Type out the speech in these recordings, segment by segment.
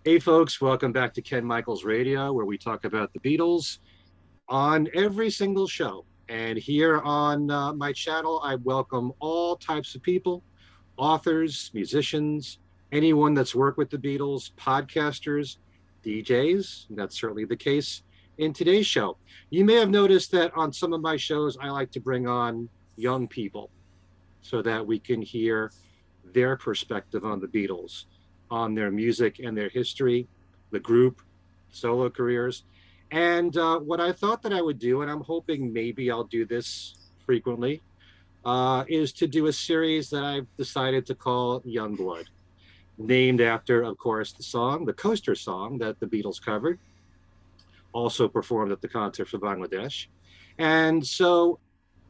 Hey folks, welcome back to Ken Michaels Radio, where we talk about the Beatles on every single show. And here on my channel, I welcome all types of people, authors, musicians, anyone that's worked with the Beatles, podcasters, DJs. And that's certainly the case in today's show. You may have noticed that on some of my shows, I like to bring on young people so that we can hear their perspective on the Beatles, on their music and their history, the group, solo careers. And what I thought that I would do, and I'm hoping maybe I'll do this frequently, is to do a series that I've decided to call Youngblood, named after, of course, the song, the Coaster song that the Beatles covered, also performed at the concert for Bangladesh. And so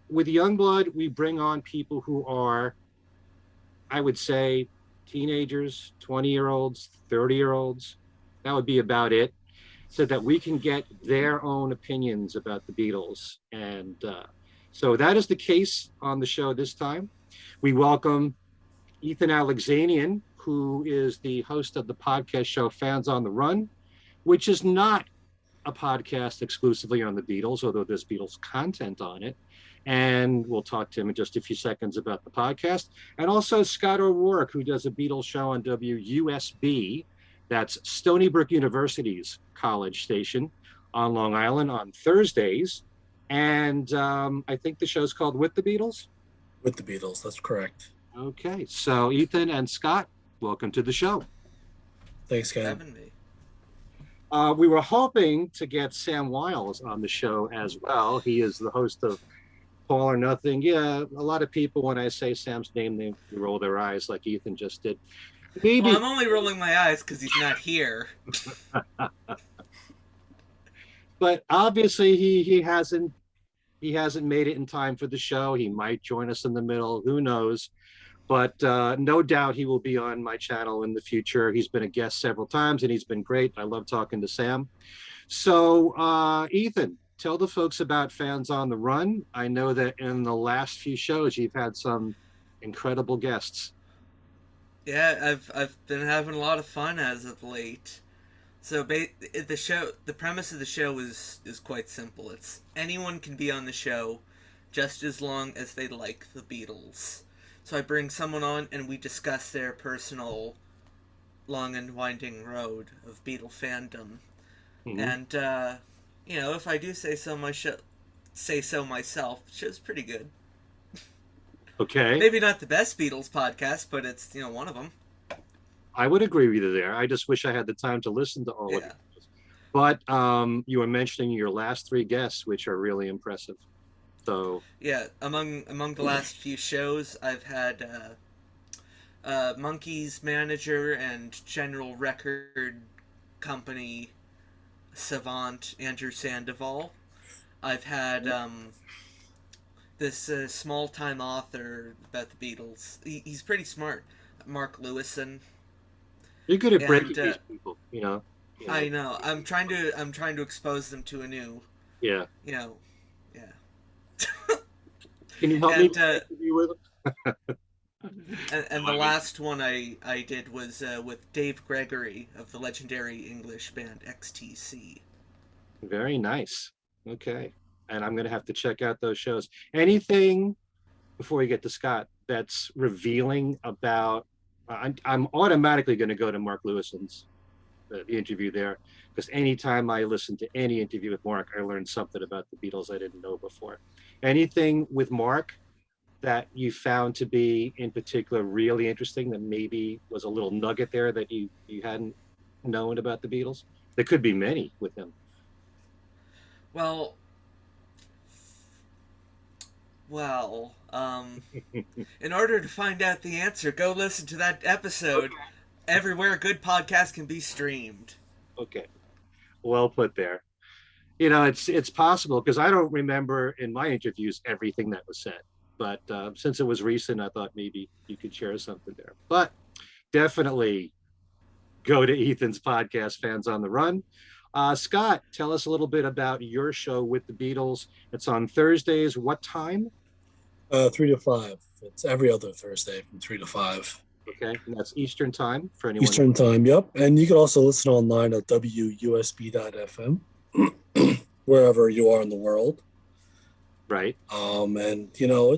with Youngblood, we bring on people who are, I would say, teenagers, 20-year-olds, 30-year-olds. That would be about it, so that we can get their own opinions about the Beatles. And so that is the case on the show this time. We welcome Ethan Alexanian, who is the host of the podcast show Fans on the Run, which is not a podcast exclusively on the Beatles, although there's Beatles content on it. And we'll talk to him in just a few seconds about the podcast. And also Scott O'Rourke, who does a Beatles show on WUSB. That's Stonybrook University's college station on Long Island on Thursdays. And I think the show's called With the Beatles. With the Beatles, that's correct. Okay, so Ethan and Scott, welcome to the show. Thanks, Ken. Having me. We were hoping to get Sam Wiles on the show as well. He is the host of All or Nothing. Yeah, a lot of people, when I say Sam's name, they roll their eyes like Ethan just did. Maybe. Well, I'm only rolling my eyes because he's not here. But obviously, he hasn't made it in time for the show. He might join us in the middle. Who knows? But no doubt he will be on my channel in the future. He's been a guest several times, and he's been great. I love talking to Sam. So, Ethan, tell the folks about Fans on the Run. I know that in the last few shows, you've had some incredible guests. Yeah, I've been having a lot of fun as of late. So the premise of the show is quite simple. It's anyone can be on the show, just as long as they like the Beatles. So I bring someone on and we discuss their personal long and winding road of Beatle fandom. Mm-hmm. And if I do say so myself, the show's pretty good. Okay. Maybe not the best Beatles podcast, but it's one of them. I would agree with you there. I just wish I had the time to listen to all of it. But you were mentioning your last three guests, which are really impressive. So yeah, among the last few shows, I've had Monkey's manager and general record company savant Andrew Sandoval. I've had this small-time author about the Beatles. He's pretty smart, Mark Lewison. You're good at breaking these people, I know. I'm trying to expose them to a new. Yeah. Yeah. Can you help me with them? and the last one I did was with Dave Gregory of the legendary English band XTC. Very nice. Okay. And I'm going to have to check out those shows. Anything, before we get to Scott, that's revealing about... I'm automatically going to go to Mark Lewison's the interview there, because anytime I listen to any interview with Mark, I learned something about the Beatles I didn't know before. Anything with Mark that you found to be in particular really interesting, that maybe was a little nugget there that you hadn't known about the Beatles? There could be many with him. Well, in order to find out the answer, go listen to that episode everywhere a good podcast can be streamed. Okay. Well put there. It's possible, because I don't remember in my interviews everything that was said. But since it was recent, I thought maybe you could share something there. But definitely go to Ethan's podcast, Fans on the Run. Scott, tell us a little bit about your show with the Beatles. It's on Thursdays. What time? 3 to 5. It's every other Thursday from 3 to 5. Okay, and that's Eastern time for anyone. Eastern time, yep. And you can also listen online at WUSB.FM, wherever you are in the world. Right. And you know,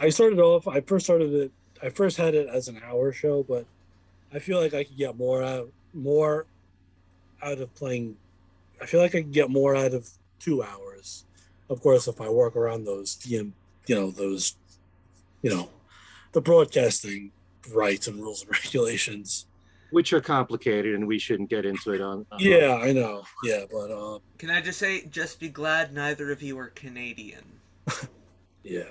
I first had it as an hour show, but I feel like I could get more out of playing. I feel like I could get more out of 2 hours. Of course, if I work around those those, the broadcasting rights and rules and regulations. Which are complicated, and we shouldn't get into it on. Yeah, I know. Yeah, but Can I just say, just be glad neither of you are Canadian. yeah.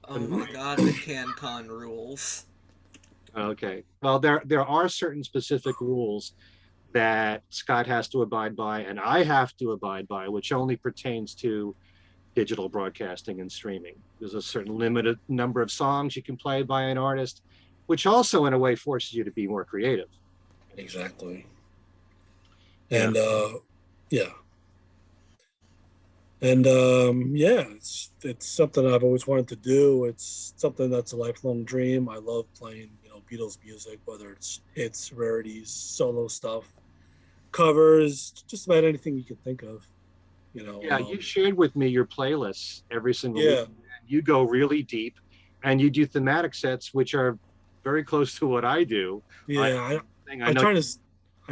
Oh my god, the CanCon rules. Okay. Well, there are certain specific rules that Scott has to abide by, and I have to abide by, which only pertains to digital broadcasting and streaming. There's a certain limited number of songs you can play by an artist, which also, in a way, forces you to be more creative. Exactly. Yeah. And yeah. And yeah, it's something I've always wanted to do. It's something that's a lifelong dream. I love playing, Beatles music, whether it's hits, rarities, solo stuff, covers, just about anything you can think of. Yeah, you shared with me your playlists every single Yeah. week. You go really deep, and you do thematic sets, which are very close to what I do. Yeah, I know. I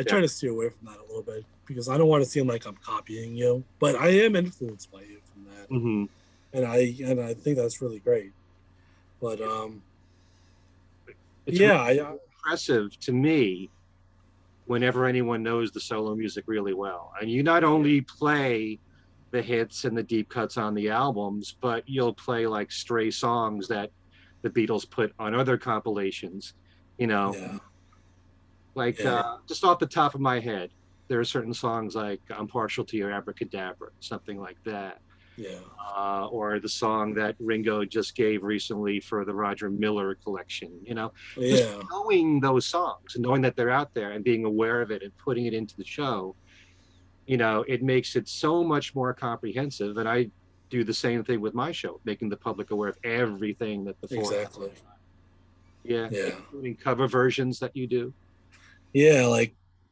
try to steer away from that a little bit because I don't want to seem like I'm copying you, but I am influenced by you from that, Mm-hmm. and I think that's really great. But It's yeah, really impressive to me whenever anyone knows the solo music really well. And you not only play the hits and the deep cuts on the albums, but you'll play like stray songs that the Beatles put on other compilations, yeah, like yeah. just off the top of my head, there are certain songs like I'm Partial to Your Abracadabra, something like that. Yeah. Or the song that Ringo just gave recently for the Roger Miller collection, just Yeah. knowing those songs and knowing that they're out there and being aware of it and putting it into the show, it makes it so much more comprehensive. And I do the same thing with my show, making the public aware of everything that the Exactly. Yeah. Yeah. Including cover versions that you do. Yeah,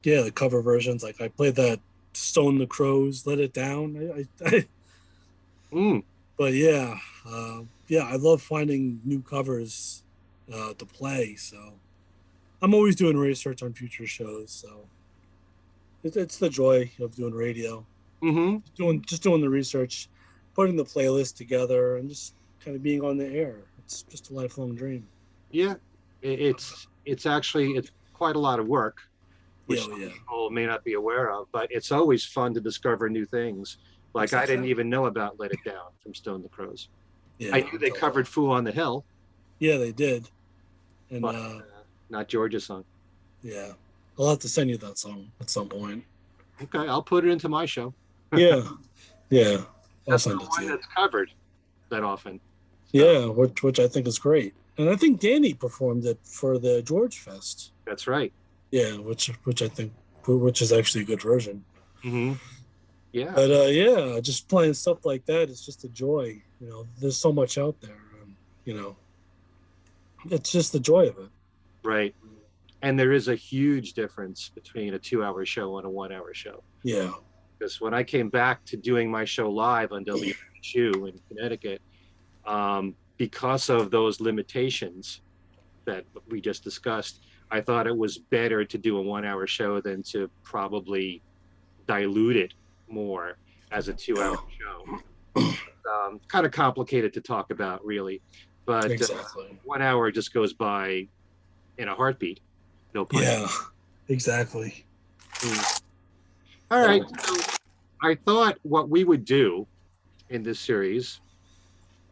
the cover versions. Like I played that Stone the Crows, Let It Down. But yeah, I love finding new covers to play. So I'm always doing research on future shows. So it's the joy of doing radio. Mm-hmm. Just doing the research, putting the playlist together, and just kind of being on the air. It's just a lifelong dream. Yeah, it's quite a lot of work, which Yeah, yeah. people may not be aware of, but it's always fun to discover new things. Like I didn't even know about Let It Down from Stone the Crows. Yeah, I knew they covered Fool on the Hill. Yeah, they did. And but, not George's song. Yeah, I'll have to send you that song at some point. Okay, I'll put it into my show. Yeah, I'll That's send the it to one you. that's covered that often. Yeah, which I think is great, and I think Danny performed it for the George Fest. That's right. Yeah, which I think is actually a good version. Mm-hmm. Yeah. But yeah, just playing stuff like that is just a joy. There's so much out there. It's just the joy of it. Right. And there is a huge difference between a 2-hour show and a 1-hour show. Yeah. Because when I came back to doing my show live on WHU in Connecticut, because of those limitations that we just discussed, I thought it was better to do a 1-hour show than to probably dilute it more as a 2-hour show. Kind of complicated to talk about, really, but Exactly. 1 hour just goes by in a heartbeat. No pun. Yeah, exactly. All right. So I thought what we would do in this series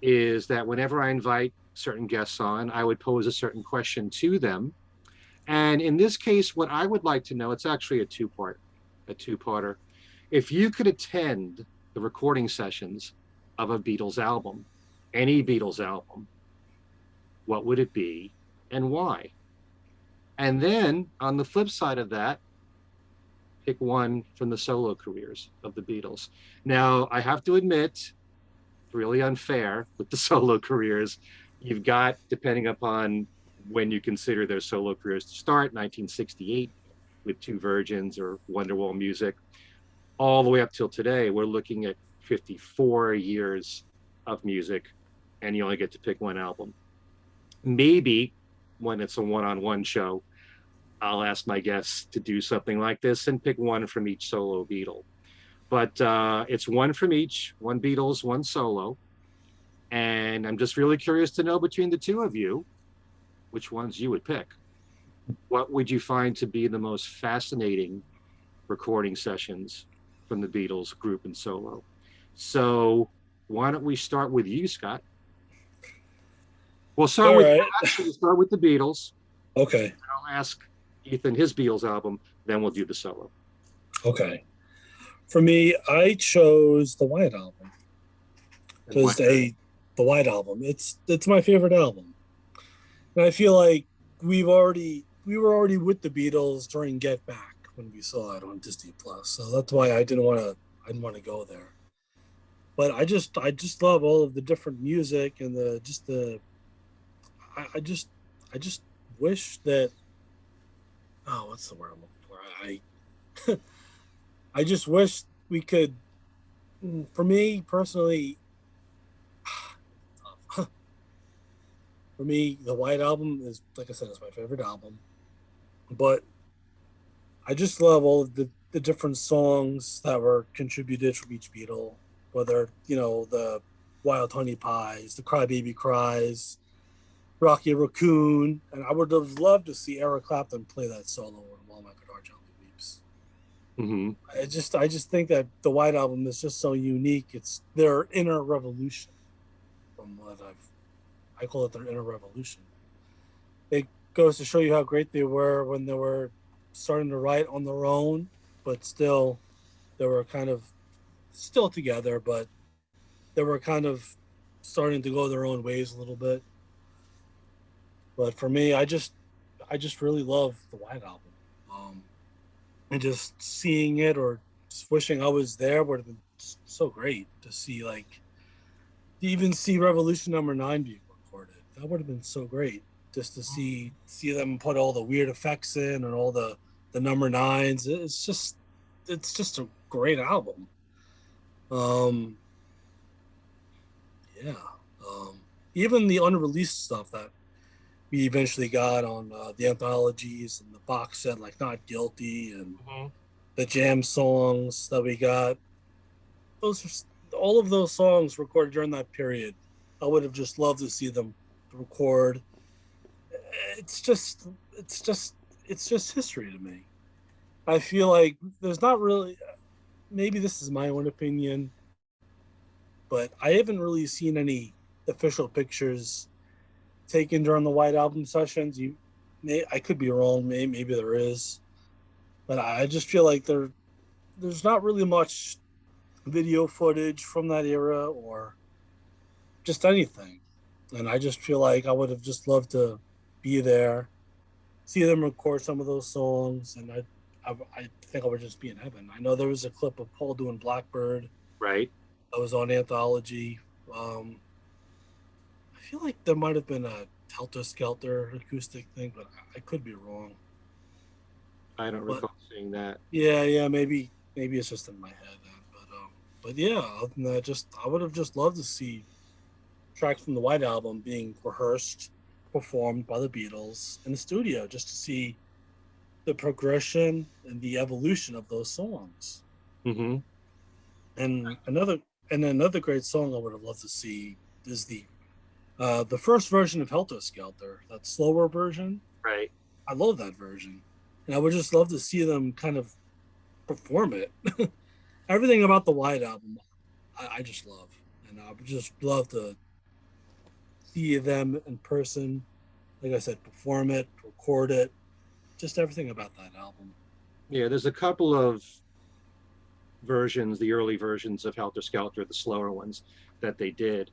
is that whenever I invite certain guests on, I would pose a certain question to them. And in this case, what I would like to know, it's actually a two-parter. If you could attend the recording sessions of a Beatles album, any Beatles album, what would it be and why? And then on the flip side of that, pick one from the solo careers of the Beatles. Now, I have to admit, really unfair with the solo careers. You've got, depending upon when you consider their solo careers to start, 1968, with 2 Virgins or Wonderwall music, all the way up till today, we're looking at 54 years of music, and you only get to pick 1 album. Maybe when it's a one-on-one show, I'll ask my guests to do something like this and pick 1 from each solo Beatle. But it's 1 from each, 1 Beatles, 1 solo. And I'm just really curious to know between the 2 of you, which ones you would pick. What would you find to be the most fascinating recording sessions from the Beatles, group and solo? So why don't we start with you, Scott? We'll start start with the Beatles. Okay. I'll ask Ethan his Beatles album, then we'll do the solo. Okay. For me, I chose the White Album. Because the White Album, it's my favorite album. And I feel like we were already with the Beatles during Get Back when we saw it on Disney Plus. So that's why I didn't want to go there. But I just love all of the different music and I just wish that, oh, what's the word I'm looking for? I just wish we could, for me personally, for me, the White Album is, like I said, it's my favorite album. But I just love all of the different songs that were contributed from each Beatle, whether, the Wild Honey Pies, the Crybaby Cries, Rocky Raccoon, and I would have loved to see Eric Clapton play that solo on While My Guitar Gently Weeps. Mm-hmm. I just think that the White Album is just so unique. It's their inner revolution, from what I call it their inner revolution. It goes to show you how great they were when they were starting to write on their own, but still, they were kind of still together, but they were kind of starting to go their own ways a little bit. But for me, I just really love the White Album. And just seeing it or just wishing I was there would have been so great to see, to even see Revolution Number 9 being recorded. That would have been so great, just to see them put all the weird effects in and all the number 9s. It's just a great album. Even the unreleased stuff that we eventually got on the anthologies and the box set, like Not Guilty and the jam songs that we got. All of those songs recorded during that period. I would have just loved to see them record. It's just history to me. I feel like there's not really, maybe this is my own opinion, but I haven't really seen any official pictures taken during the White Album sessions. I could be wrong. Maybe there is, but I just feel like there's not really much video footage from that era or just anything. And I just feel like I would have just loved to be there, see them record some of those songs, and I think I would just be in heaven. I know there was a clip of Paul doing Blackbird. Right. That was on Anthology. I feel like there might have been a Helter Skelter acoustic thing, but I could be wrong. I don't recall seeing that. Yeah, maybe it's just in my head. But yeah, other than that, I would have just loved to see tracks from the White Album being rehearsed, performed by the Beatles in the studio, just to see the progression and the evolution of those songs. Mm-hmm. And another great song I would have loved to see is the first version of Helter Skelter, that slower version. Right. I love that version, and I would just love to see them kind of perform it. Everything about the White Album, I just love, and I would just love to see them in person. Like I said, perform it, record it, just everything about that album. Yeah, there's a couple of versions, the early versions of Helter Skelter, the slower ones that they did.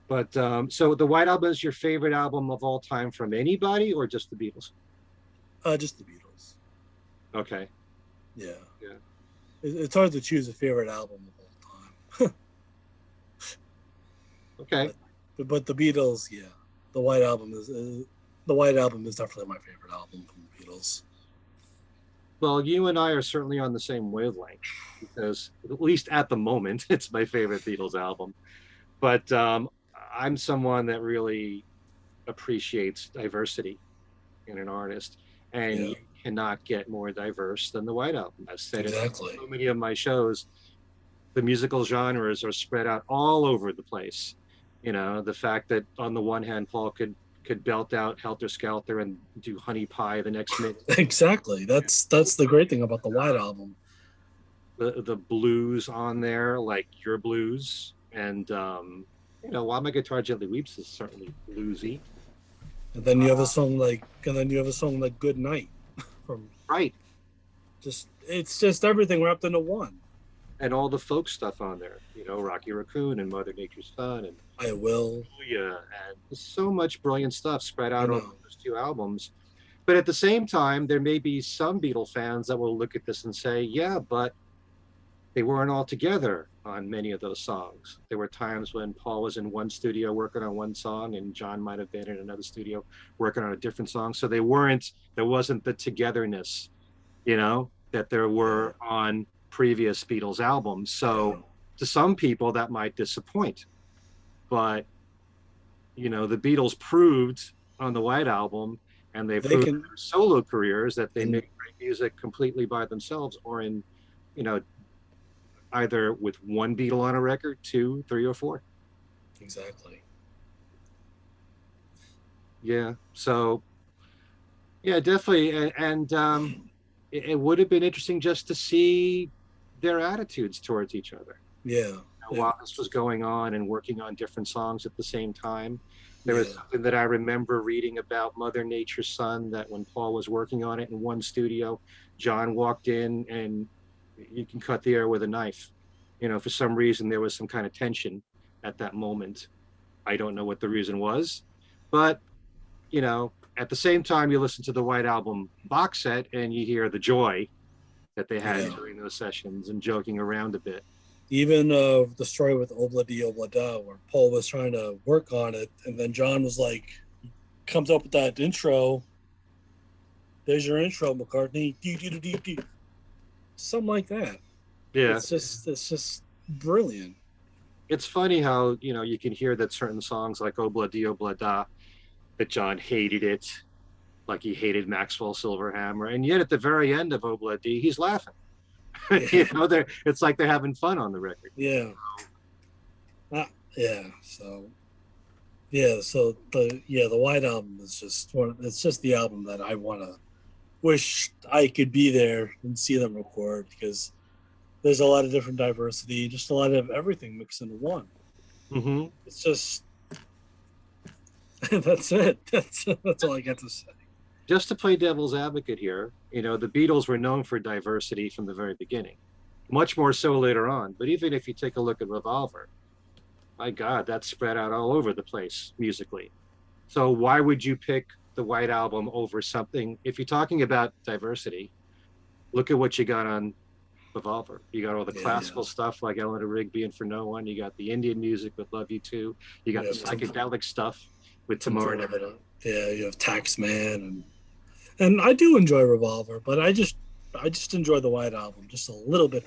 But so the White Album is your favorite album of all time from anybody, or just the Beatles? Just the Beatles. Okay. Yeah. Yeah. It's hard to choose a favorite album of all time. Okay. But the Beatles, yeah, the White Album the White Album is definitely my favorite album from the Beatles. Well, you and I are certainly on the same wavelength because, at least at the moment, it's my favorite Beatles album. But I'm someone that really appreciates diversity in an artist, and Yeah, you cannot get more diverse than the White Album. I've said it on exactly. so many of my shows. The musical genres are spread out all over the place. You know, the fact that on the one hand, Paul could belt out Helter Skelter and do Honey Pie the next minute. Exactly. That's the great thing about the White Album. The blues on there, like Your Blues, and you know, While My Guitar Gently Weeps is certainly bluesy. And then you have a song like Good Night from Right. it's just everything wrapped into one. And all the folk stuff on there, you know, Rocky Raccoon and Mother Nature's Son and I Will. Julia, and so much brilliant stuff spread out over know. those two albums. But at the same time, there may be some Beatle fans that will look at this and say, yeah, but they weren't all together on many of those songs. There were times when Paul was in one studio working on one song and John might have been in another studio working on a different song. So there wasn't the togetherness, you know, that there were on previous Beatles albums. So to some people that might disappoint. But, you know, the Beatles proved on the White Album, and they proved in their solo careers that they make great music completely by themselves, or in, you know, either with one Beatle on a record, 2, 3, or 4. Exactly. Yeah. So, yeah, definitely. And it would have been interesting just to see their attitudes towards each other. Yeah. While this was going on and working on different songs at the same time. There was something that I remember reading about Mother Nature's Son, that when Paul was working on it in one studio, John walked in and you can cut the air with a knife. You know, for some reason, there was some kind of tension at that moment. I don't know what the reason was, but, you know, at the same time, you listen to the White Album box set and you hear the joy that they had during those sessions and joking around a bit. Even the story with Obla Di Obla Da, where Paul was trying to work on it, and then John was like, comes up with that intro. There's your intro, McCartney. Something like that. Yeah. It's just brilliant. It's funny how, you know, you can hear that certain songs like Obla Di Obla Da, that John hated it, like he hated Maxwell Silverhammer, and yet at the very end of Obla Di, he's laughing. You know, it's like they're having fun on the record. Yeah. So the White Album is just it's just the album that I wish I could be there and see them record, because there's a lot of different diversity, just a lot of everything mixed into one. Mm-hmm. It's just that's it. That's all I got to say. Just to play devil's advocate here, you know, the Beatles were known for diversity from the very beginning, much more so later on. But even if you take a look at Revolver, my God, that's spread out all over the place musically. So why would you pick the White Album over something? If you're talking about diversity, look at what you got on Revolver. You got all the classical stuff like Eleanor Rigby and For No One. You got the Indian music with Love You Too. You got the psychedelic stuff with Tomorrow Never Knows. Yeah, you have Taxman, and I do enjoy Revolver, but I just enjoy the White Album just a little bit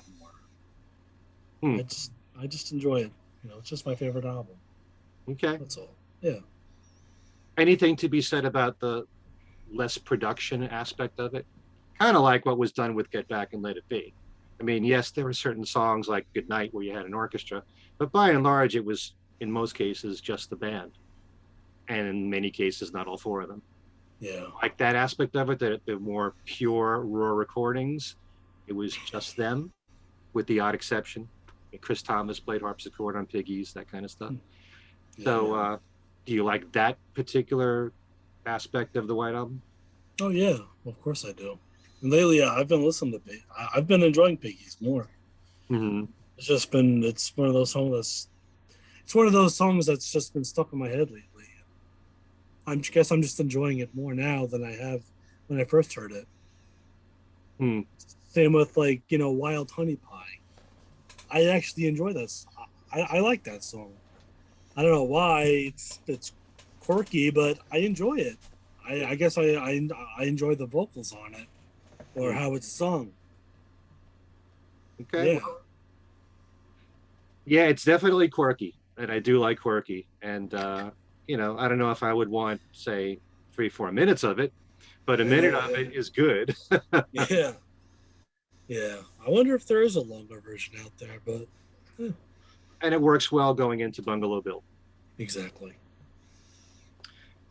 more. I just enjoy it. You know, it's just my favorite album. Okay. That's all. Yeah. Anything to be said about the less production aspect of it? Kind of like what was done with Get Back and Let It Be. I mean, yes, there were certain songs like Good Night where you had an orchestra, but by and large, it was, in most cases, just the band. And in many cases, not all 4 of them. Yeah. Like that aspect of it, the more pure, raw recordings, it was just them, with the odd exception. Chris Thomas played harpsichord on Piggies, that kind of stuff. Yeah. So, do you like that particular aspect of the White Album? Oh yeah, of course I do. And lately, I've been listening to I've been enjoying Piggies more. Mm-hmm. It's one of those songs that's just been stuck in my head lately. I guess I'm just enjoying it more now than I have when I first heard it. Same with, like, you know, Wild Honey Pie. I actually enjoy that. I like that song. I don't know why. It's quirky, but I enjoy it. I guess I enjoy the vocals on it or how it's sung. Okay. Yeah. Yeah, it's definitely quirky, and I do like quirky. And you know, I don't know if I would want, say, 3-4 minutes of it, but a minute of it is good. Yeah. Yeah. I wonder if there is a longer version out there, but And it works well going into Bungalow Bill. exactly.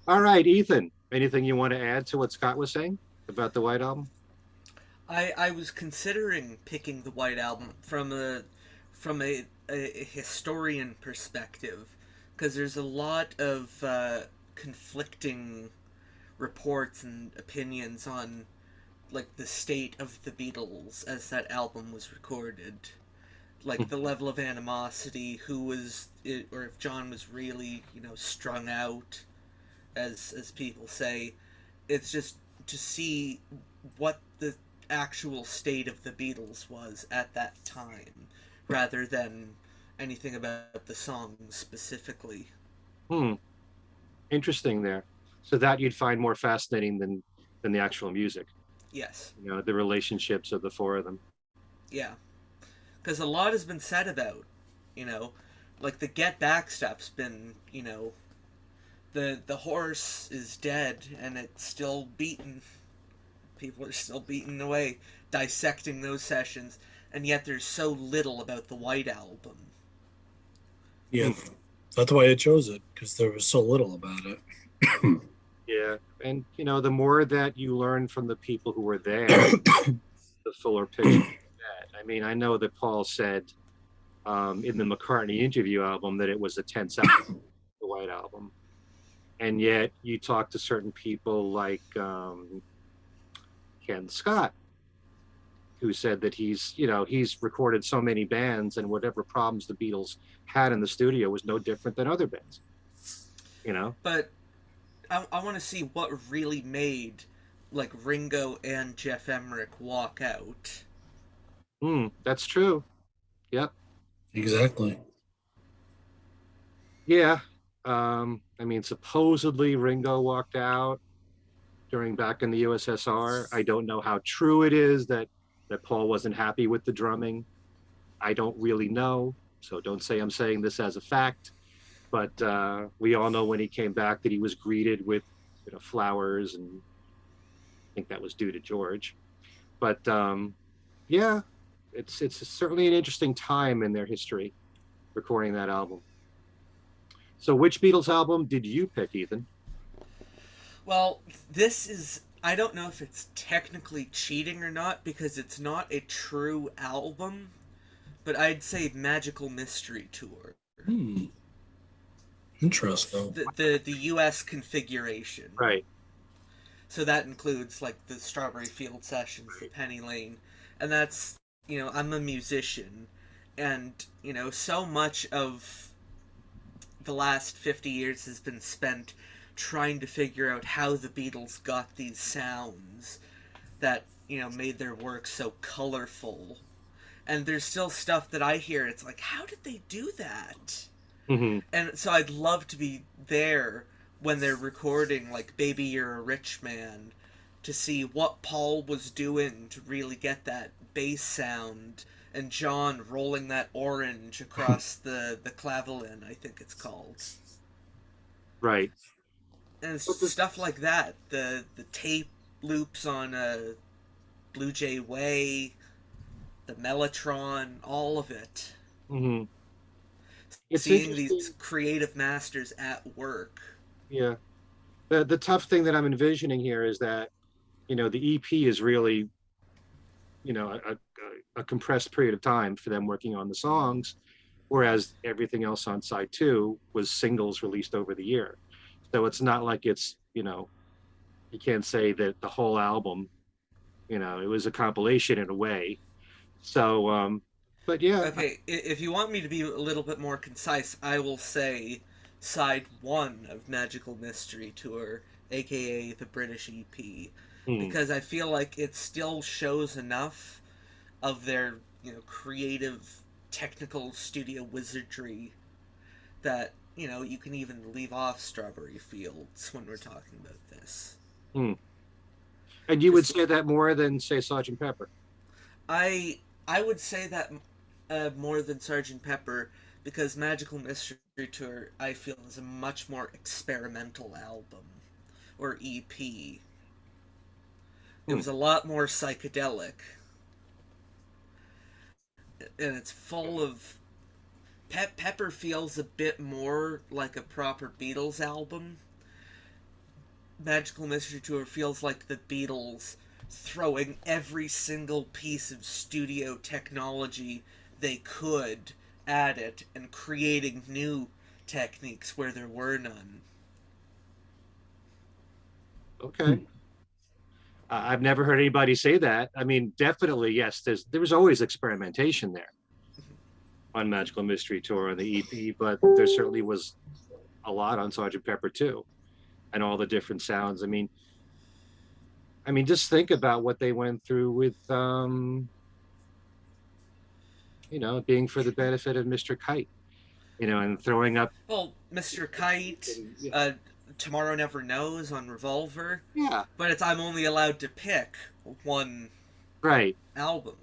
All right, Ethan, anything you want to add to what Scott was saying about the White Album? I was considering picking the White Album from a historian perspective, because there's a lot of conflicting reports and opinions on like the state of the Beatles as that album was recorded, like the level of animosity, who was it, or if John was really strung out, as people say. It's just to see what the actual state of the Beatles was at that time, rather than anything about the songs specifically. Hmm, interesting there. So that you'd find more fascinating than the actual music. Yes, You know, the relationships of the four of them. yeah, because a lot has been said about, you know, like the Get Back stuff's been, the horse is dead and it's still beaten. People are still beating away, dissecting those sessions, and yet there's so little about the White Album. Yeah. That's why I chose it, because there was so little about it. Yeah, and you know, the more that you learn from the people who were there, the fuller picture you get. I mean, I know that Paul said in the McCartney interview album that it was the 10th album, the White Album, and yet you talk to certain people like Ken Scott, who said that he's recorded so many bands, and whatever problems the Beatles had in the studio was no different than other bands. You know, But I want to see what really made like Ringo and Jeff Emmerich walk out. that's true. Yep. Exactly. Yeah. I mean, supposedly Ringo walked out during back in the USSR. I don't know how true it is that Paul wasn't happy with the drumming. I don't really know, so don't say I'm saying this as a fact. But we all know when he came back that he was greeted with flowers, and I think that was due to George. But yeah, it's certainly an interesting time in their history recording that album. So, which Beatles album did you pick, Ethan? Well, this is. I don't know if it's technically cheating or not because it's not a true album, but I'd say Magical Mystery Tour. Interesting. The US configuration. Right. So that includes like the Strawberry Field Sessions, the Penny Lane, and that's I'm a musician, and so much of the last 50 years has been spent trying to figure out how the Beatles got these sounds that made their work so colorful. And there's still stuff that I hear. It's like, how did they do that? Mm-hmm. And so I'd love to be there when they're recording like Baby You're a Rich Man to see what Paul was doing to really get that bass sound, and John rolling that orange across the clavelin, I think it's called. Right. And stuff like that. The tape loops on a Blue Jay Way, the Mellotron, all of it. Mm-hmm. It's Seeing these creative masters at work. Yeah. The tough thing that I'm envisioning here is that the EP is really a compressed period of time for them working on the songs, whereas everything else on side two was singles released over the year. So it's not like you can't say that the whole album, it was a compilation in a way. So, but yeah. Okay, if you want me to be a little bit more concise, I will say side one of Magical Mystery Tour, aka the British EP, because I feel like it still shows enough of their creative, technical studio wizardry that you can even leave off Strawberry Fields when we're talking about this. Hmm. And you would Just say that more than, say, Sergeant Pepper? I would say that more than Sergeant Pepper, because Magical Mystery Tour I feel is a much more experimental album or EP. It Hmm. was a lot more psychedelic, and it's full of Pepper feels a bit more like a proper Beatles album. Magical Mystery Tour feels like the Beatles throwing every single piece of studio technology they could at it and creating new techniques where there were none. Okay. I've never heard anybody say that. I mean, definitely, yes. There was always experimentation there on Magical Mystery Tour on the EP, but there certainly was a lot on Sergeant Pepper too, and all the different sounds. I mean, just think about what they went through with, being for the benefit of Mr. Kite, and throwing up. Well, Mr. Kite, Yeah, uh, Tomorrow Never Knows on Revolver, yeah, but it's I'm only allowed to pick one right. album.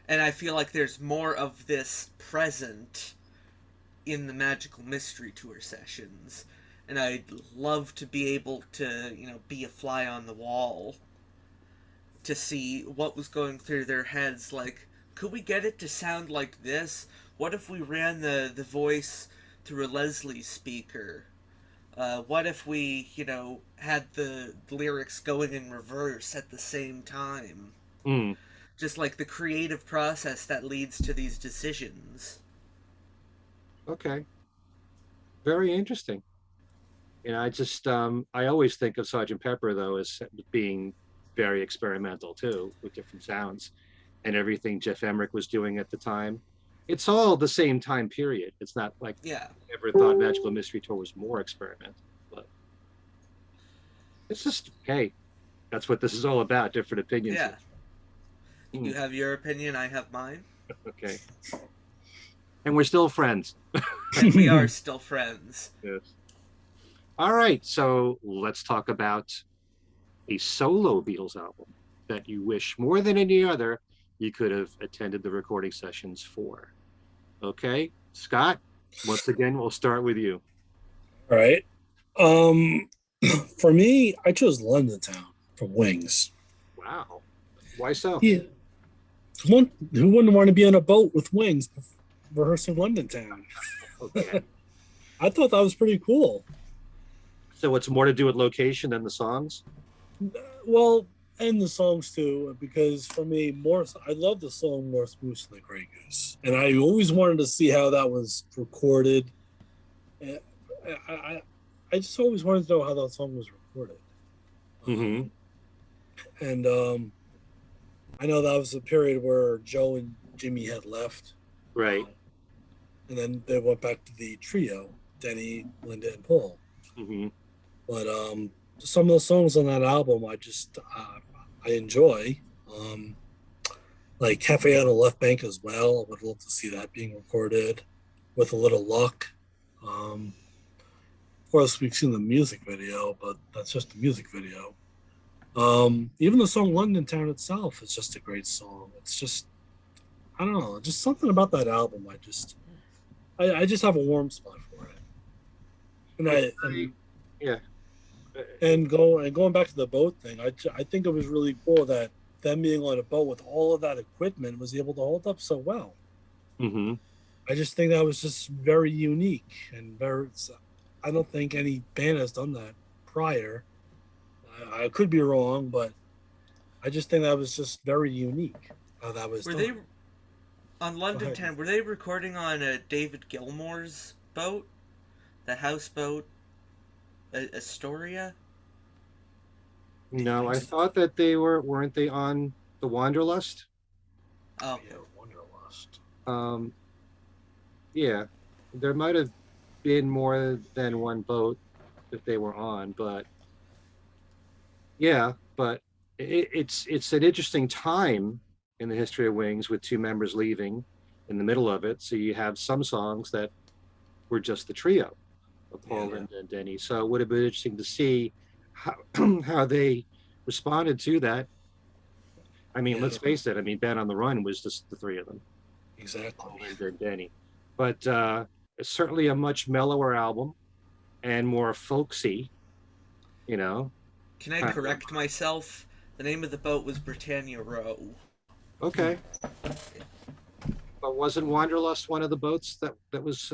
And I feel like there's more of this present in the Magical Mystery Tour sessions. And I'd love to be able to, be a fly on the wall to see what was going through their heads. Like, could we get it to sound like this? What if we ran the voice through a Leslie speaker? What if we, had the lyrics going in reverse at the same time? Mm, Just like the creative process that leads to these decisions. okay, very interesting. I always think of Sergeant Pepper though as being very experimental too, with different sounds and everything Jeff Emmerich was doing at the time. It's all the same time period. It's not like Yeah, I ever thought Magical Mystery Tour was more experimental, but it's just, hey, that's what this is all about. Different opinions yeah. here. Hmm, You have your opinion, I have mine. okay, and we're still friends. And we are still friends. Yes. All right, so let's talk about a solo Beatles album that you wish more than any other you could have attended the recording sessions for. Okay, Scott, once again, we'll start with you. All right. Um, for me, I chose London Town from Wings. Wow. Why so? Yeah. Who wouldn't want to be on a boat with Wings rehearsing London Town? Okay. I thought that was pretty cool. So it's more to do with location than the songs? Well, and the songs too, because for me, I love the song "Morse Moose and the Grey Goose," and I always wanted to see how that was recorded. I, I, I just always wanted to know how that song was recorded. Mm-hmm. And I know that was a period where Joe and Jimmy had left. Right. And then they went back to the trio, Denny, Linda, and Paul. Mm-hmm. But some of the songs on that album I enjoy. Like Cafe on the Left Bank as well. I would love to see that being recorded with a little luck. Of course, we've seen the music video, but that's just the music video. Even the song London Town itself is just a great song. It's just, I don't know, just something about that album. I just have a warm spot for it. Yeah. And going back to the boat thing, I think it was really cool that them being on a boat with all of that equipment was able to hold up so well. Mm-hmm. I just think that was just very unique and I don't think any band has done that prior. I could be wrong, but I just think that was just very unique how that was done. They on London Town? Were they recording on David Gilmour's boat, the houseboat, Astoria? No, I thought that weren't they on the Wanderlust? Oh, Yeah, Wanderlust. Yeah, there might have been more than one boat that they were on, but yeah, but it's an interesting time in the history of Wings with two members leaving in the middle of it. So you have some songs that were just the trio of Paul, Linda, and Denny. So it would have been interesting to see how, how they responded to that. I mean, Yeah. let's face it. I mean, Band on the Run was just the three of them, Exactly. Linda and Denny. But it's certainly a much mellower album and more folksy, you know. Can I Kind of, correct myself? The name of the boat was Britannia Row. okay. But wasn't Wanderlust one of the boats that was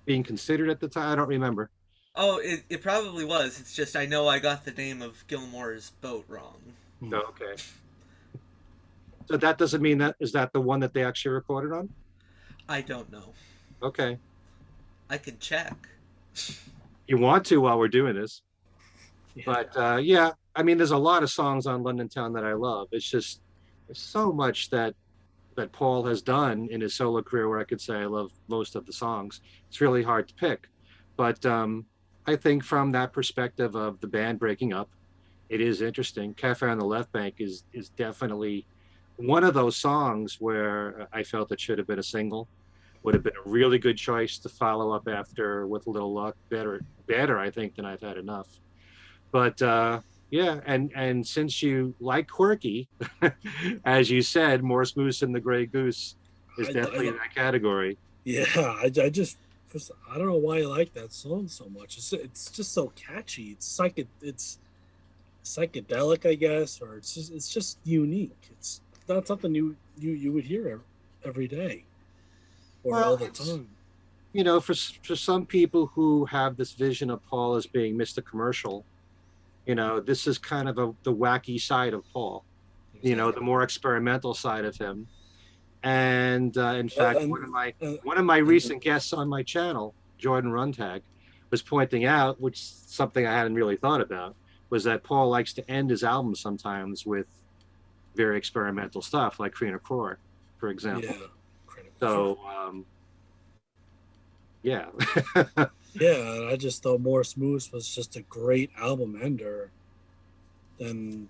being considered at the time? I don't remember. Oh, it probably was. It's just I know I got the name of Gilmore's boat wrong. Oh, okay. So that doesn't mean that is that the one that they actually recorded on? I don't know. Okay. I can check. You want to while we're doing this. Yeah. But yeah, I mean, there's a lot of songs on London Town that I love. It's just there's so much that Paul has done in his solo career where I could say I love most of the songs. It's really hard to pick. But I think from that perspective of the band breaking up, it is interesting. Cafe on the Left Bank is definitely one of those songs where I felt it should have been a single. Would have been a really good choice to follow up after with a little luck. Better, I think, than I've had enough. But yeah, and since you like quirky, as you said, Morse Moose and the Gray Goose is definitely in that category. Yeah, I just I don't know why I like that song so much. It's just so catchy. It's psychedelic, I guess, or it's just unique. It's not something you would hear every day or Well, all the time. you know, for some people who have this vision of Paul as being Mr. Commercial, you know, this is kind of the wacky side of Paul. You know, the more experimental side of him. And in fact, one of my recent guests on my channel, Jordan Runtag, was pointing out, which something I hadn't really thought about, was that Paul likes to end his albums sometimes with very experimental stuff, like Crina Crore, for example. Yeah. So yeah. Yeah, I just thought Morse Moose was just a great album ender. And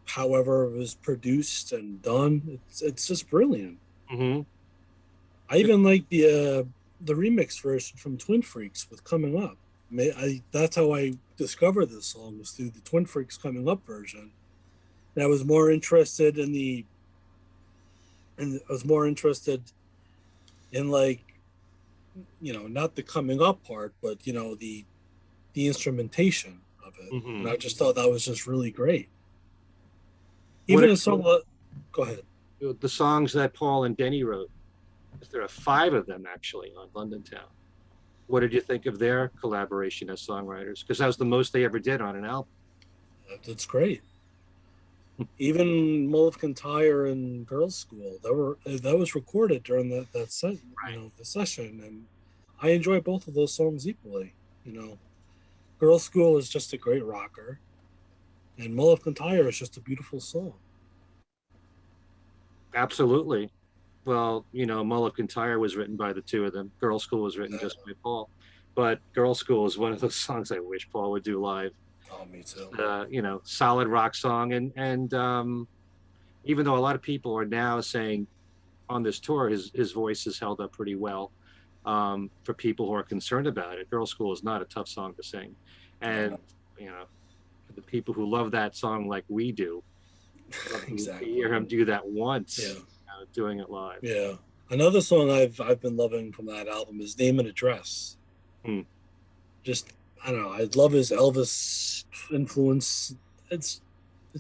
however it was produced and done, it's just brilliant. Mm-hmm. I even like the remix version from Twin Freaks with Coming Up. That's how I discovered this song, was through the Twin Freaks Coming Up version. And I was more interested in like, you know, not the coming up part, but you know, the instrumentation of it. Mm-hmm. And I just thought that was just really great. Even a song. Go ahead. The songs that Paul and Denny wrote, there are 5 of them actually on London Town. What did you think of their collaboration as songwriters? Because that was the most they ever did on an album. That's great. Even Mull of Kintyre and Girls' School, that was recorded during that set, Right. you know, the session, and I enjoy both of those songs equally. You know, Girls' School is just a great rocker, and Mull of Kintyre is just a beautiful song. Absolutely. Well, you know, Mull of Kintyre was written by the 2 of them. Girls' School was written just by Paul. But Girls' School is one of those songs I wish Paul would do live. Oh, me too. You know, solid rock song. And even though a lot of people are now saying on this tour, his voice has held up pretty well for people who are concerned about it. Girls' School is not a tough song to sing. And, you know, for the people who love that song like we do, Exactly. to hear him do that once, Yeah. doing it live. Yeah. Another song I've been loving from that album is Name and Address. Just, I don't know, I love his Elvis influence. It's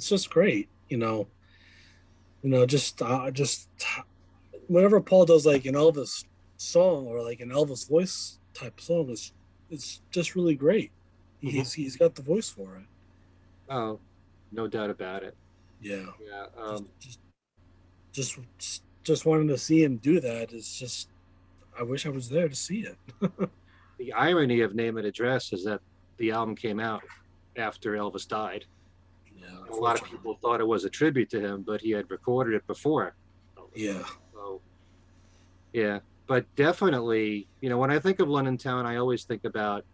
just great, you know. Just whenever Paul does like an Elvis song or like an Elvis voice type song, it's just really great. He's got the voice for it. Oh, no doubt about it. Yeah. Yeah. Just wanting to see him do that is just, I wish I was there to see it. The irony of Name and Address is that the album came out after Elvis died. Yeah. A lot of people thought it was a tribute to him, but he had recorded it before. Yeah. So, yeah, but definitely, you know, when I think of London Town, I always think about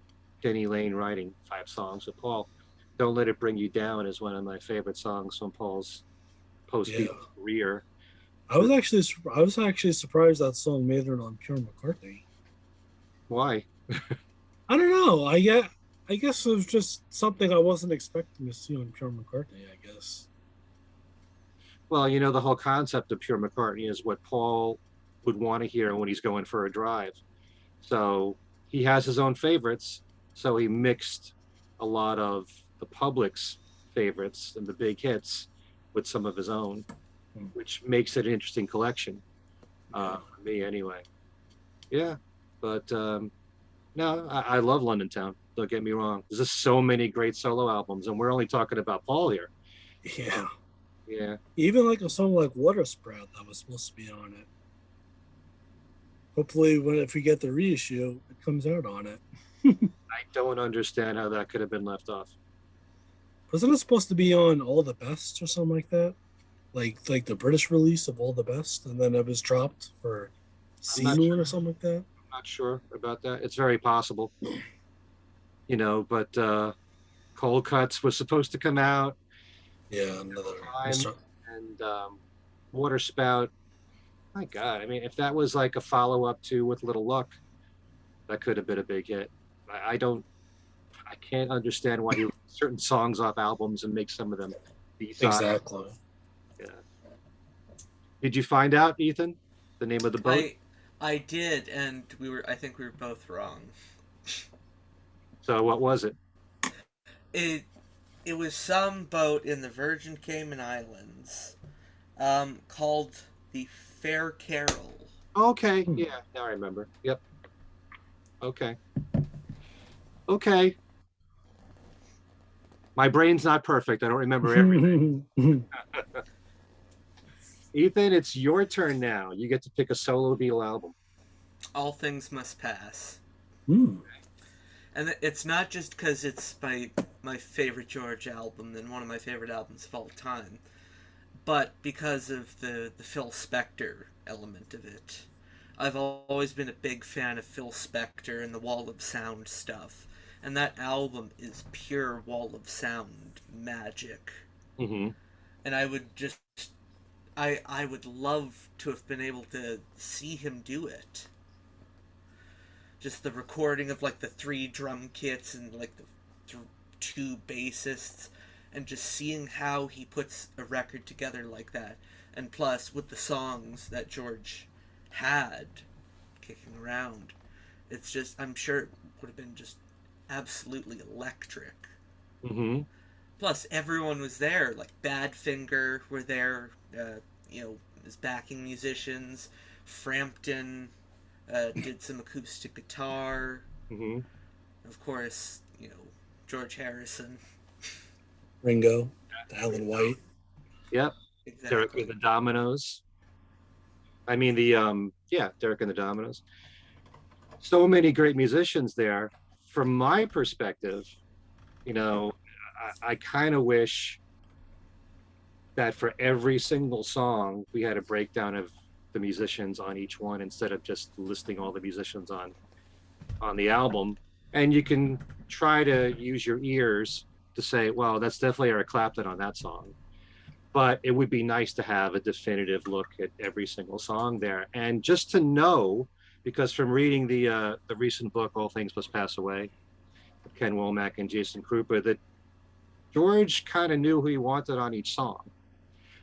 Denny Lane writing 5 songs with Paul. Don't Let It Bring You Down is one of my favorite songs from Paul's post-Beatles career. I was actually surprised that song made it on Pure McCartney. Why? I don't know. I guess it was just something I wasn't expecting to see on Pure McCartney, I guess. Well, the whole concept of Pure McCartney is what Paul would want to hear when he's going for a drive. So he has his own favorites. So he mixed a lot of the public's favorites and the big hits with some of his own, which makes it an interesting collection. For me anyway. Yeah, but no, I love London Town. Don't get me wrong. There's just so many great solo albums, and we're only talking about Paul here. Yeah. Yeah. Even like a song like Water Sprout that was supposed to be on it. Hopefully, if we get the reissue, it comes out on it. I don't understand how that could have been left off. Wasn't it supposed to be on All the Best or something like that? Like the British release of All the Best, and then it was dropped for C-Moon or something like that? I'm not sure about that. It's very possible. But Cold Cuts was supposed to come out. Yeah, another and Water Spout. My God, I mean, if that was like a follow-up to With Little Luck, that could have been a big hit. I can't understand why you certain songs off albums and make some of them B-sides. Exactly. Yeah. Did you find out, Ethan, the name of the boat? I did, and I think we were both wrong. So what was it? It was some boat in the Virgin Cayman Islands, called the Fair Carol. Okay, yeah, now I remember. Yep. Okay. My brain's not perfect. I don't remember everything. Ethan, it's your turn now. You get to pick a solo Beatle album. All Things Must Pass. Mm. And it's not just because it's my favorite George album and one of my favorite albums of all time, but because of the Phil Spector element of it. I've always been a big fan of Phil Spector and the Wall of Sound stuff, and that album is pure Wall of Sound magic. Mm-hmm. And I would love to have been able to see him do it. Just the recording of like the 3 drum kits and like the 2 bassists, and just seeing how he puts a record together like that. And plus, with the songs that George had kicking around, it's just, I'm sure it would have been just absolutely electric. Mm-hmm. Plus, everyone was there. Like Badfinger were there, as backing musicians. Frampton did some acoustic guitar. Mm-hmm. Of course, George Harrison. Ringo, Alan White. Yep. Exactly. Derek and the Dominoes. I mean, Derek and the Dominoes. So many great musicians there. From my perspective, I kind of wish that for every single song we had a breakdown of the musicians on each one instead of just listing all the musicians on the album. And you can try to use your ears to say, well, that's definitely Eric Clapton on that song. But it would be nice to have a definitive look at every single song there. And just to know, because from reading the recent book, All Things Must Pass Away, Ken Womack and Jason Krupa, that George kind of knew who he wanted on each song.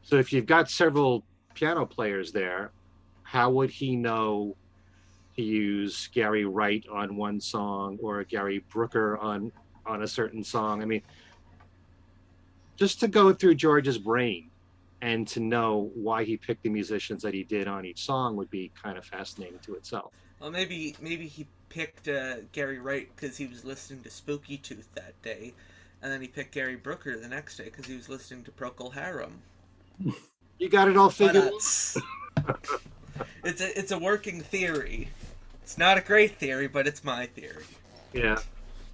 So if you've got several piano players there, how would he know to use Gary Wright on one song or Gary Brooker on a certain song? I mean, just to go through George's brain and to know why he picked the musicians that he did on each song would be kind of fascinating to itself. Well, maybe he picked Gary Wright because he was listening to Spooky Tooth that day, and then he picked Gary Brooker the next day because he was listening to Procol Harum. You got it all figured out. It's a working theory. It's not a great theory, but it's my theory. Yeah.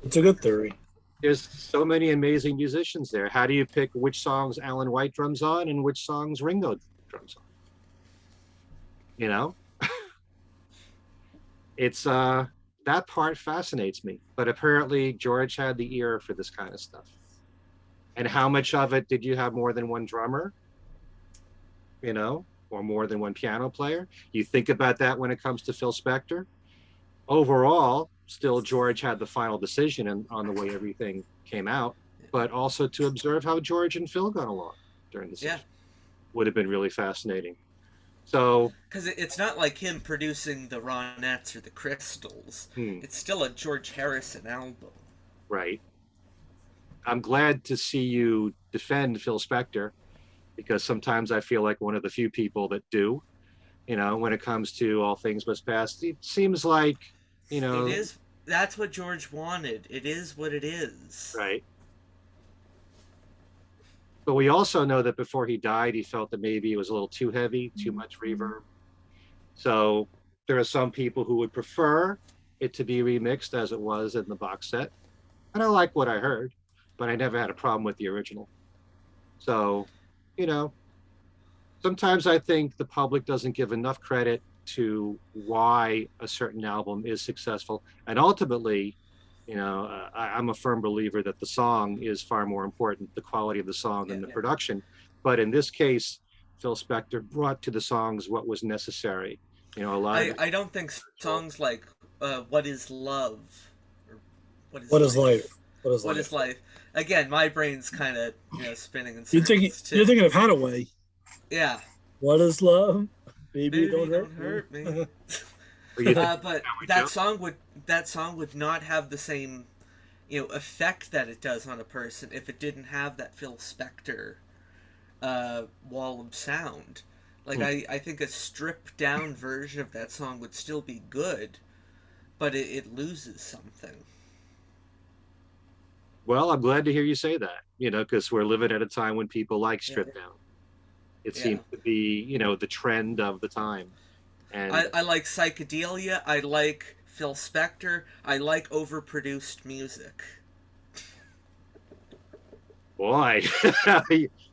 It's a good theory. There's so many amazing musicians there. How do you pick which songs Alan White drums on and which songs Ringo drums on? It's that part fascinates me. But apparently George had the ear for this kind of stuff. And how much of it did you have more than one drummer? Or more than one piano player? You think about that when it comes to Phil Spector. Overall, still George had the final decision on the way everything came out, but also to observe how George and Phil got along during the session would have been really fascinating. So, because it's not like him producing the Ronettes or the Crystals. It's still a George Harrison album. Right. I'm glad to see you defend Phil Spector, because sometimes I feel like one of the few people that do, when it comes to All Things Must Pass. It seems like, It is. That's what George wanted. It is what it is. Right. But we also know that before he died, he felt that maybe it was a little too heavy, too much reverb. So there are some people who would prefer it to be remixed as it was in the box set. And I like what I heard, but I never had a problem with the original. So, sometimes I think the public doesn't give enough credit to why a certain album is successful. And ultimately, I'm a firm believer that the song is far more important, the quality of the song than the production. But in this case, Phil Spector brought to the songs what was necessary. A lot of I don't think songs like "What Is Love" or "What Is Life." What is life? Again, my brain's kind of spinning in circles. You're thinking of Hadaway. Yeah. What is love? Baby, don't hurt me. But that song would not have the same effect that it does on a person if it didn't have that Phil Spector wall of sound. Like I think a stripped down version of that song would still be good, but it loses something. Well, I'm glad to hear you say that, because we're living at a time when people like stripped down. It seems to be, the trend of the time. And I like psychedelia. I like Phil Spector. I like overproduced music. Boy,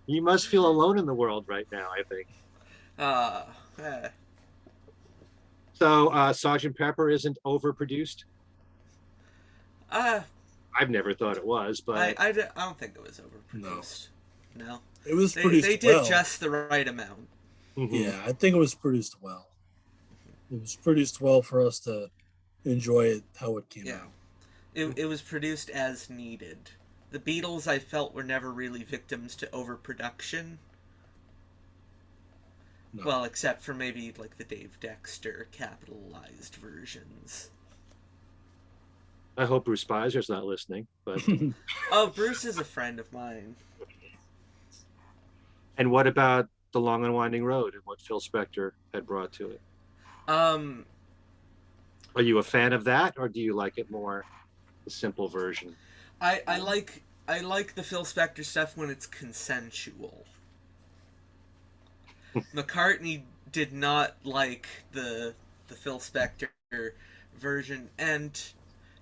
you must feel alone in the world right now, I think. So, Sgt. Pepper isn't overproduced? I've never thought it was, but I don't think it was overproduced. No. It was produced They did just the right amount. Mm-hmm. Yeah, I think it was produced well. It was produced well for us to enjoy it how it came out. It was produced as needed. The Beatles, I felt, were never really victims to overproduction. No. Well, except for maybe like the Dave Dexter capitalized versions. I hope Bruce Spizer's not listening, but oh, Bruce is a friend of mine. And what about The Long and Winding Road and what Phil Spector had brought to it? Are you a fan of that, or do you like it more the simple version? I like the Phil Spector stuff when it's consensual. McCartney did not like the Phil Spector version, and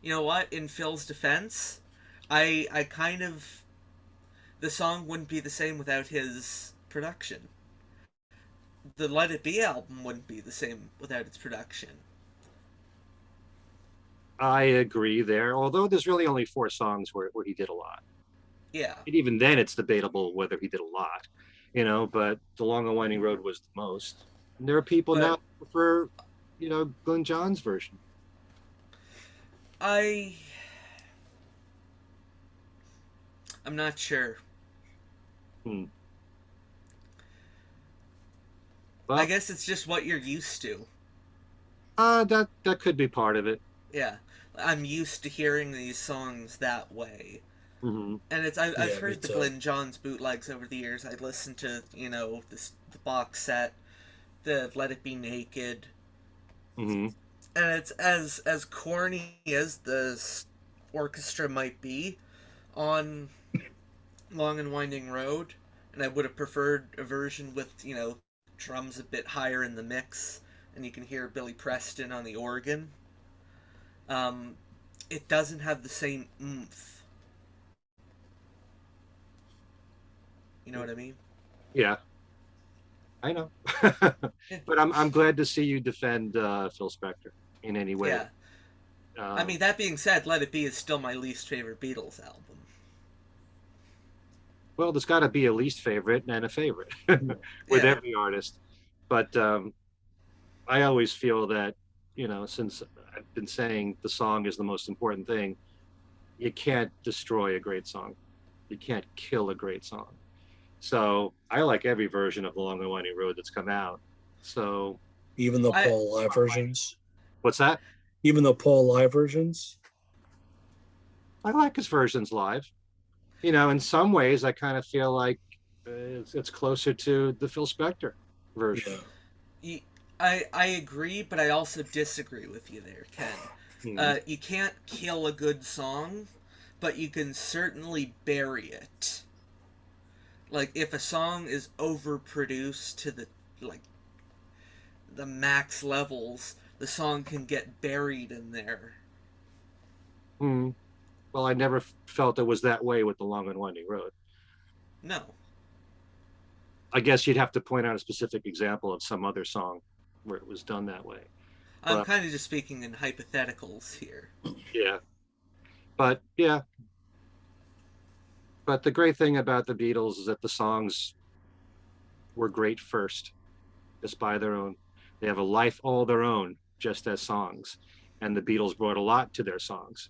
you know what? In Phil's defense, I kind of, the song wouldn't be the same without his production. The Let It Be album wouldn't be the same without its production. I agree there, although there's really only 4 songs where he did a lot. Yeah. And even then it's debatable whether he did a lot, but The Long and Winding Road was the most. And there are people now who prefer, Glenn Johns' version. I'm not sure. Well, I guess it's just what you're used to. That could be part of it. Yeah, I'm used to hearing these songs that way. Mm-hmm. And I've heard the Glenn Johns bootlegs over the years. I listened to the box set, the Let It Be Naked. Mm-hmm. And it's as corny as the orchestra might be on Long and Winding Road, and I would have preferred a version with drums a bit higher in the mix, and you can hear Billy Preston on the organ. It doesn't have the same oomph. You know what I mean? Yeah, I know. But I'm glad to see you defend Phil Spector in any way. Yeah. I mean, that being said, Let It Be is still my least favorite Beatles album. Well, there's got to be a least favorite and a favorite with every artist. But I always feel that since I've been saying the song is the most important thing, you can't destroy a great song. You can't kill a great song. So I like every version of The Long and Winding Road that's come out. So Even the I- Paul live versions. what's that? Even the Paul live versions. I like his versions live. In some ways, I kind of feel like it's closer to the Phil Spector version. Yeah. I agree, but I also disagree with you there, Ken. You can't kill a good song, but you can certainly bury it. Like if a song is overproduced to the max levels, the song can get buried in there. Well, I never felt it was that way with The Long and Winding Road. No. I guess you'd have to point out a specific example of some other song where it was done that way. I'm But kind of just speaking in hypotheticals here. yeah, but the great thing about the Beatles is that the songs were great first, just by their own. They have a life all their own, just as songs. And the Beatles brought a lot to their songs.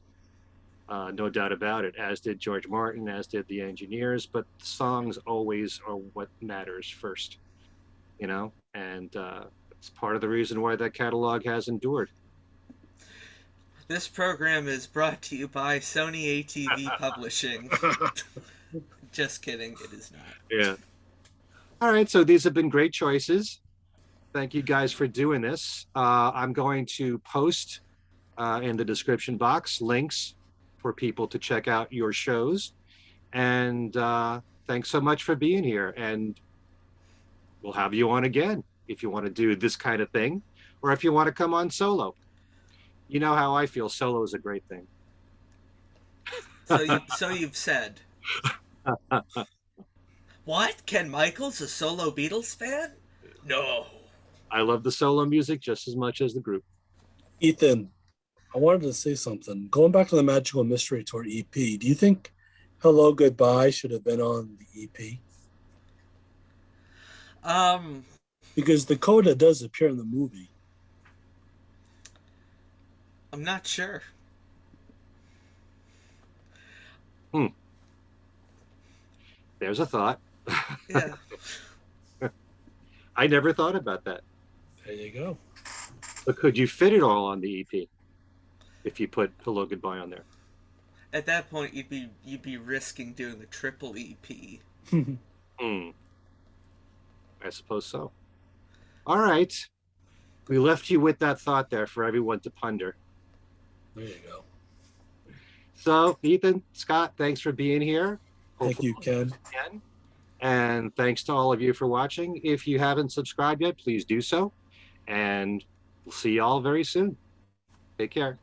No doubt about it, as did George Martin, as did the engineers, but the songs always are what matters first, and it's part of the reason why that catalog has endured. This program is brought to you by Sony ATV Publishing. Just kidding, it is not. Yeah. All right, so these have been great choices. Thank you guys for doing this. I'm going to post in the description box links for people to check out your shows. And thanks so much for being here. And we'll have you on again if you want to do this kind of thing, or if you want to come on solo. You know how I feel. Solo is a great thing. So you've said. What? Ken Michaels a solo Beatles fan? No. I love the solo music just as much as the group. Ethan, I wanted to say something. Going back to the Magical Mystery Tour EP, do you think Hello Goodbye should have been on the EP? Because the coda does appear in the movie. I'm not sure. There's a thought. Yeah. I never thought about that. There you go. But could you fit it all on the EP if you put Hello Goodbye on there? At that point, you'd be risking doing a triple EP. I suppose so. All right. We left you with that thought there for everyone to ponder. There you go. So, Ethan, Scott, thanks for being here. Thank you, Ken. Again. And thanks to all of you for watching. If you haven't subscribed yet, please do so. And we'll see you all very soon. Take care.